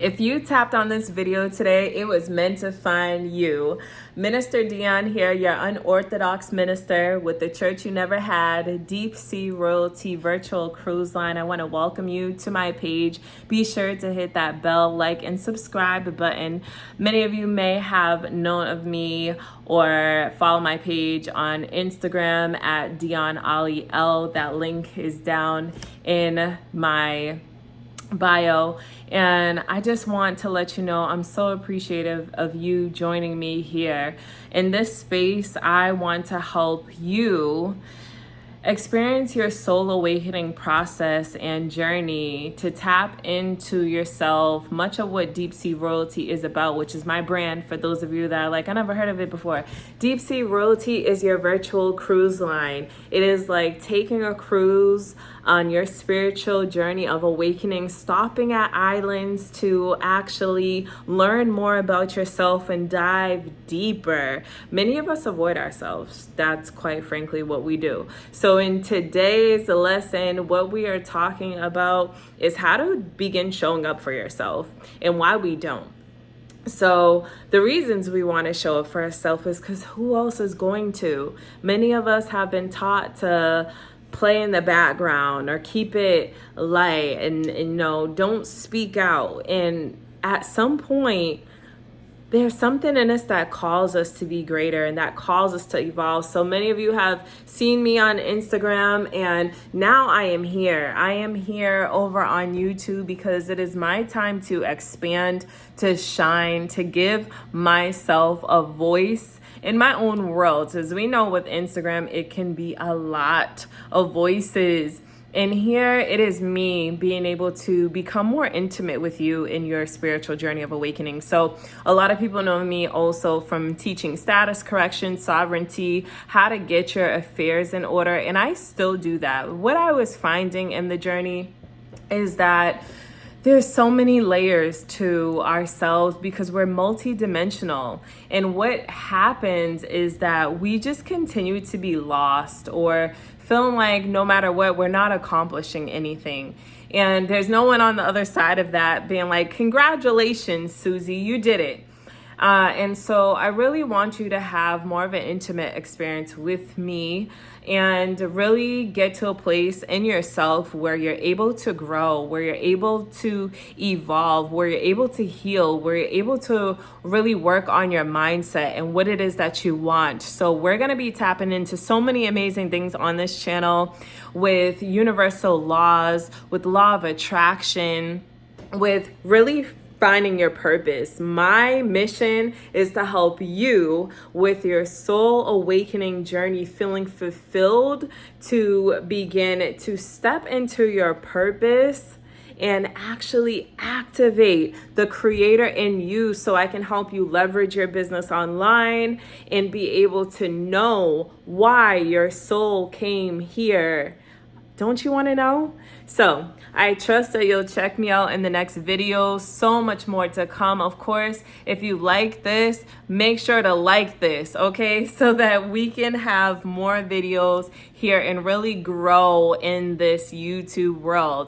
If you tapped on this video today, it was meant to find you. Minister Dion here, your unorthodox minister with the church you never had, Deep Sea Royalty Virtual Cruise Line. I want to welcome you to my page. Be sure to hit that bell, like, and subscribe button. Many of you may have known of me or follow my page on Instagram at Dion Ali L. That link is down in my bio, and I just want to let you know I'm so appreciative of you joining me here in this space. I want to help you experience your soul awakening process and journey to tap into yourself. Much of what Deep Sea Royalty is about, which is my brand for those of you that are like, I never heard of it before. Deep Sea Royalty is your virtual cruise line. It is like taking a cruise on your spiritual journey of awakening, stopping at islands to actually learn more about yourself and dive deeper. Many of us avoid ourselves. That's quite frankly what we do. So in today's lesson, what we are talking about is how to begin showing up for yourself and why we don't. So the reasons we want to show up for ourselves is because who else is going to? Many of us have been taught to play in the background or keep it light and don't speak out. And at some point, there's something in us that calls us to be greater and that calls us to evolve. So many of you have seen me on Instagram, and now I am here. I am here over on YouTube because it is my time to expand, to shine, to give myself a voice in my own world. As we know with Instagram, it can be a lot of voices. And here it is me being able to become more intimate with you in your spiritual journey of awakening. So a lot of people know me also from teaching status correction, sovereignty, how to get your affairs in order. And I still do that. What I was finding in the journey is that there's so many layers to ourselves because we're multidimensional. And what happens is that we just continue to be lost or feeling like no matter what, we're not accomplishing anything. And there's no one on the other side of that being like, congratulations, Susie, you did it. And so I really want you to have more of an intimate experience with me and really get to a place in yourself where you're able to grow, where you're able to evolve, where you're able to heal, where you're able to really work on your mindset and what it is that you want. So we're going to be tapping into so many amazing things on this channel with universal laws, with law of attraction, with really finding your purpose. My mission is to help you with your soul awakening journey, feeling fulfilled, to begin to step into your purpose and actually activate the creator in you so I can help you leverage your business online and be able to know why your soul came here. Don't you want to know? So I trust that you'll check me out in the next video. So much more to come. Of course, if you like this, make sure to like this, okay? So that we can have more videos here and really grow in this YouTube world.